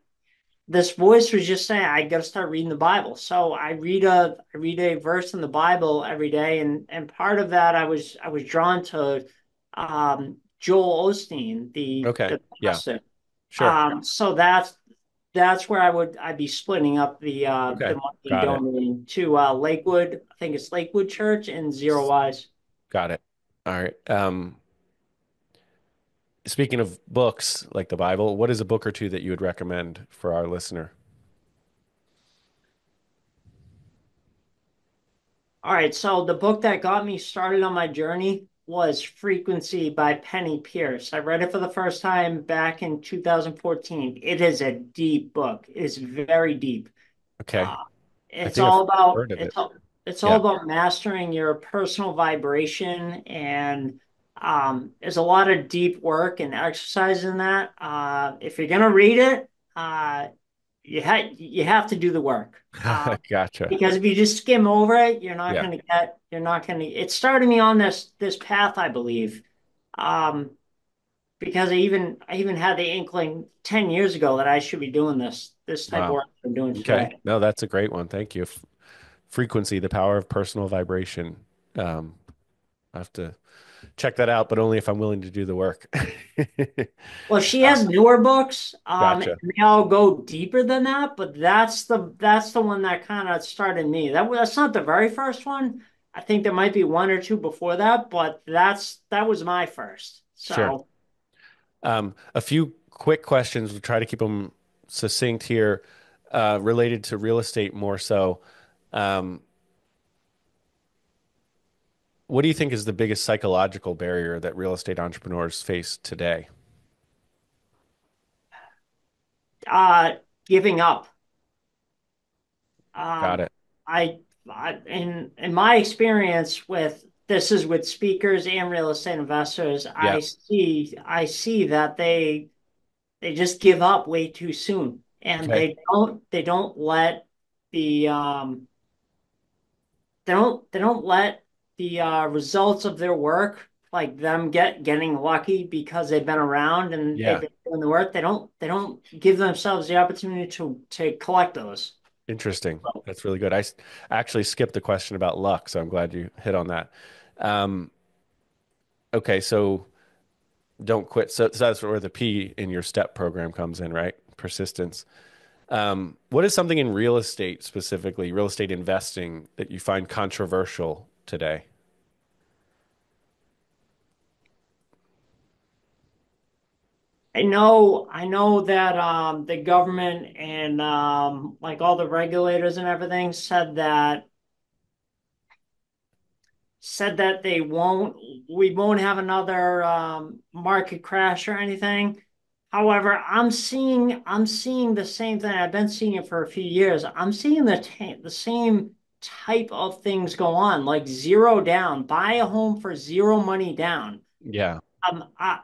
this voice was just saying I got to start reading the Bible. So I read a verse in the Bible every day, and part of that I was drawn to Joel Osteen, Okay. the Yeah. pastor. Sure. So that's where I'd be splitting up the Okay. money and Got it. donating to Lakewood. I think it's Lakewood Church and Zero Wise. Got it. All right. Speaking of books like the Bible, what is a book or two that you would recommend for our listener? All right, so the book that got me started on my journey was Frequency by Penny Pierce. I read it for the first time back in 2014. It is a deep book. It is very deep. Okay. Uh, I it's think I've all about heard of it. it's all Yeah. about mastering your personal vibration, and there's a lot of deep work and exercise in that. If you're gonna read it, you have to do the work. Gotcha. Because if you just skim over it, Yeah. you're not gonna. It started me on this path, I believe, um, because I even had the inkling 10 years ago that I should be doing this type of Wow. work I'm doing Okay. today. No, that's a great one. Thank you. Frequency, the power of personal vibration. Um, I have to check that out, but only if I'm willing to do the work. Well, she has newer books, and Gotcha. they all go deeper than that, but that's the one that kind of started me. That's not the very first one. I think there might be one or two before that, but that was my first. Sure. So, A few quick questions. We'll try to keep them succinct here, related to real estate more so. Um, what do you think is the biggest psychological barrier that real estate entrepreneurs face today? uh, giving up. Got Um, it. in my experience with this is with speakers and real estate investors, Yeah. I see that they just give up way too soon, and Okay. they don't let the they don't let the results of their work, like them getting lucky because they've been around and they've Yeah. been doing the work. They don't give themselves the opportunity to collect those. Interesting. That's really good. Actually skipped the question about luck, so I'm glad you hit on that. Um, okay, so don't quit. So that's where the P in your STEP program comes in, right? Persistence. What is something in real estate specifically, real estate investing, that you find controversial today? I know that the government and like all the regulators and everything said that we won't have another market crash or anything. However, I'm seeing the same thing. I've been seeing it for a few years. I'm seeing the same type of things go on, like zero down, buy a home for zero money down. Yeah,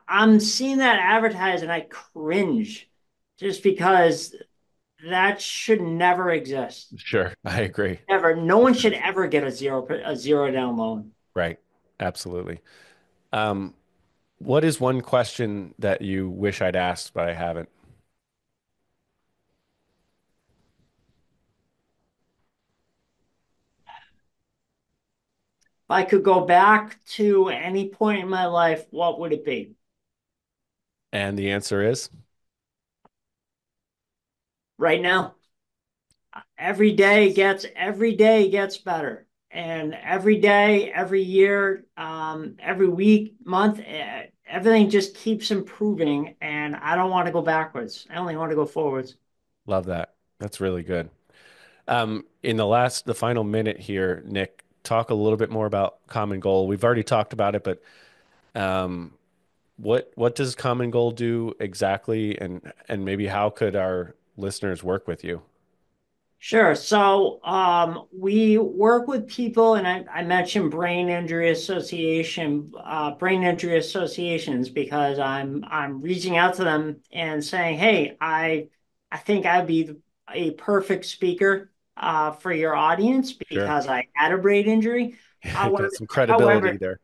I'm seeing that advertised and I cringe just because that should never exist. sure. I agree. Ever. No For one sure. should ever get a zero down loan. Right. Absolutely. Um, what is one question that you wish I'd asked, but I haven't? If I could go back to any point in my life, what would it be? And the answer is Right now, every day gets better. And every day, every year, every week, month, everything just keeps improving. And I don't want to go backwards. I only want to go forwards. love that. That's really good. In the final minute here, Nick, talk a little bit more about Common Goal. We've already talked about it, but um, what does Common Goal do exactly, and maybe how could our listeners work with you? Sure. So we work with people, and I mentioned brain injury associations because I'm reaching out to them and saying, hey, I think I'd be a perfect speaker for your audience Sure. because I had a brain injury. Got However, some credibility however, there.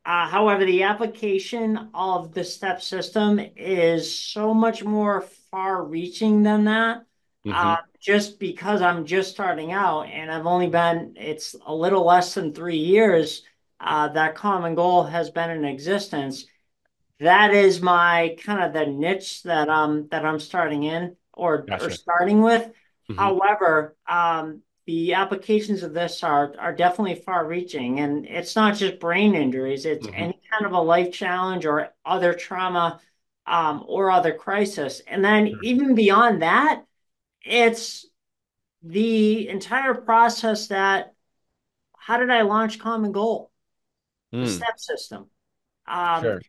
However, the application of the step system is so much more far-reaching than that. Hmm. Just because I'm just starting out and it's a little less than 3 years that Common Goal has been in existence. That is my kind of the niche that I'm starting in or Gotcha. starting with. Hmm. However, the applications of this are definitely far-reaching, and it's not just brain injuries; it's Hmm. any kind of a life challenge or other trauma, or other crisis. And then even beyond that, it's the entire process that how did I launch Common Goal, the Mm, step system. Um, sure.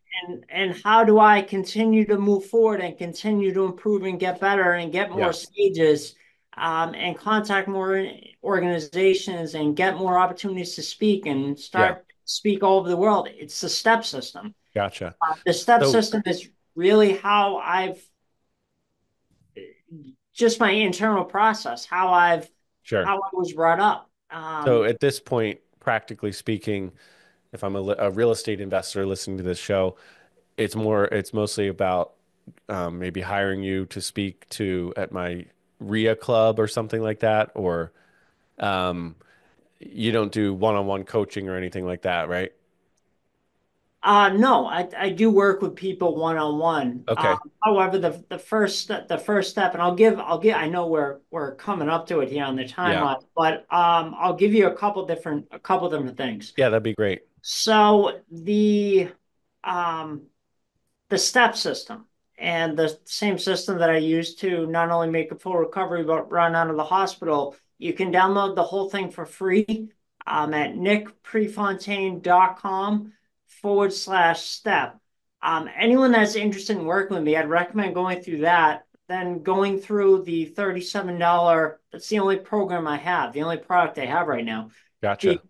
and how do I continue to move forward and continue to improve and get better and get more Yeah. stages, and contact more organizations and get more opportunities to speak and Yeah. start speak all over the world. It's the step system. Gotcha. The step So system is really how I've just my internal process, sure. how I was brought up. So at this point, practically speaking, if I'm a real estate investor listening to this show, it's mostly about maybe hiring you to speak to at my RIA club or something like that, or um, you don't do one-on-one coaching or anything like that, right? No, I do work with people one on one. Okay. However, the first step, and I know we're coming up to it here on the Yeah. timeline, but I'll give you a couple different things. Yeah, that'd be great. So um the step system and the same system that I use to not only make a full recovery but run out of the hospital. You can download the whole thing for free at nickprefontaine.com/step. Anyone that's interested in working with me, I'd recommend going through that, then going through the $37. That's the only program I have, the only product I have right now. Gotcha.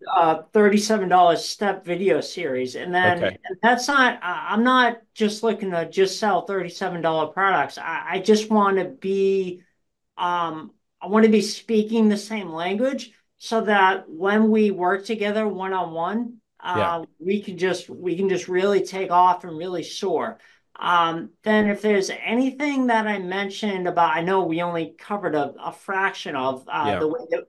$37 step video series. And then Okay. that's not, I'm not just looking to just sell $37 products. I just want to be, I want to be speaking the same language so that when we work together one on one, Yeah. we can just really take off and really soar. Then if there's anything that I mentioned about, I know we only covered a fraction of Yeah.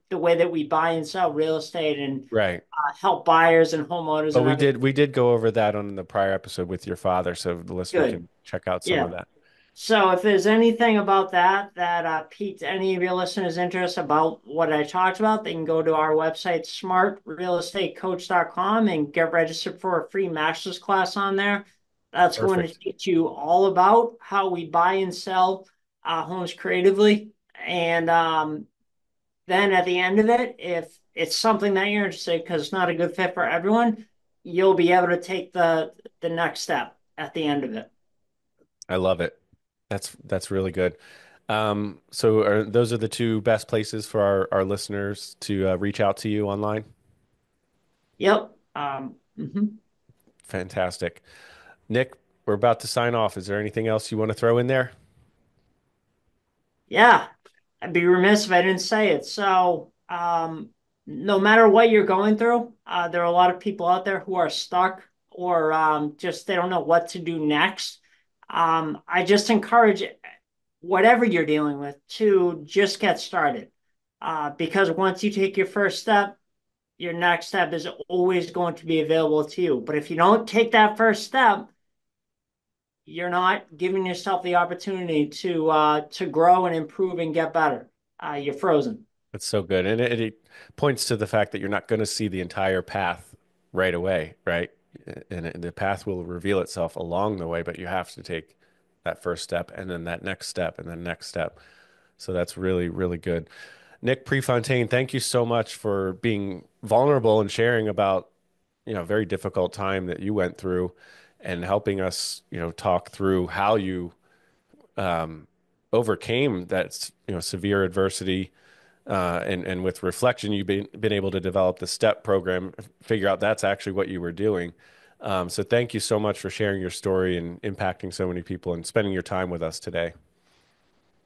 the way that we buy and sell real estate and Right. help buyers and homeowners But and everything. we did go over that on the prior episode with your father, so the listener Good. can check out some of Yeah. that. So if there's anything about that piqued any of your listeners' interest about what I talked about, they can go to our website, smartrealestatecoach.com, and get registered for a free master's class on there. That's going to Perfect. teach you all about how we buy and sell homes creatively. And then at the end of it, if it's something that you're interested in, because it's not a good fit for everyone, you'll be able to take the next step at the end of it. I love it. That's really good. So those are the two best places for our listeners to reach out to you online? Yep. Fantastic. Nick, we're about to sign off. Is there anything else you want to throw in there? Yeah, I'd be remiss if I didn't say it. So, no matter what you're going through, there are a lot of people out there who are stuck or just they don't know what to do next. I just encourage whatever you're dealing with to just get started. Because once you take your first step, your next step is always going to be available to you. But if you don't take that first step, you're not giving yourself the opportunity to grow and improve and get better. You're frozen. That's so good. And it points to the fact that you're not going to see the entire path right away, right? And the path will reveal itself along the way, but you have to take that first step and then that next step and then next step. So that's really, really good. Nick Prefontaine, thank you so much for being vulnerable and sharing about, a very difficult time that you went through and helping us, talk through how you overcame that, severe adversity. And with reflection, you've been able to develop the STEP program, figure out that's actually what you were doing. So thank you so much for sharing your story and impacting so many people and spending your time with us today.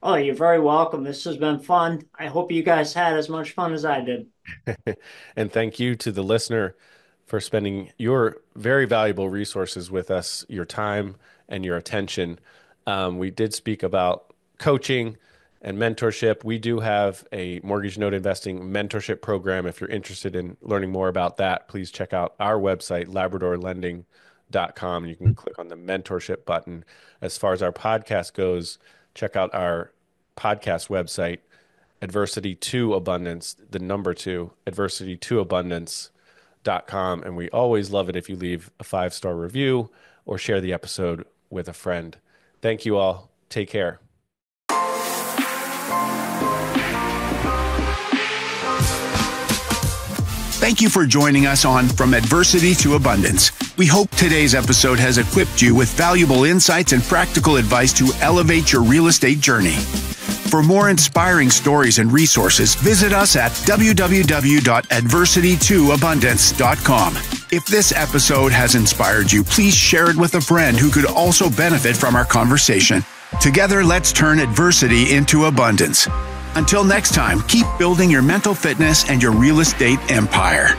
Oh, you're very welcome. This has been fun. I hope you guys had as much fun as I did. And thank you to the listener for spending your very valuable resources with us, your time and your attention. We did speak about coaching and mentorship. We do have a mortgage note investing mentorship program. If you're interested in learning more about that, please check out our website, labradorlending.com. You can click on the mentorship button. As far as our podcast goes, check out our podcast website, Adversity to Abundance, the number two, adversity to abundance.com. And we always love it if you leave a 5-star review or share the episode with a friend. Thank you all. Take care. Thank you for joining us on From Adversity to Abundance. We hope today's episode has equipped you with valuable insights and practical advice to elevate your real estate journey. For more inspiring stories and resources, visit us at www.adversitytoabundance.com. If this episode has inspired you, please share it with a friend who could also benefit from our conversation. Together, let's turn adversity into abundance. Until next time, keep building your mental fitness and your real estate empire.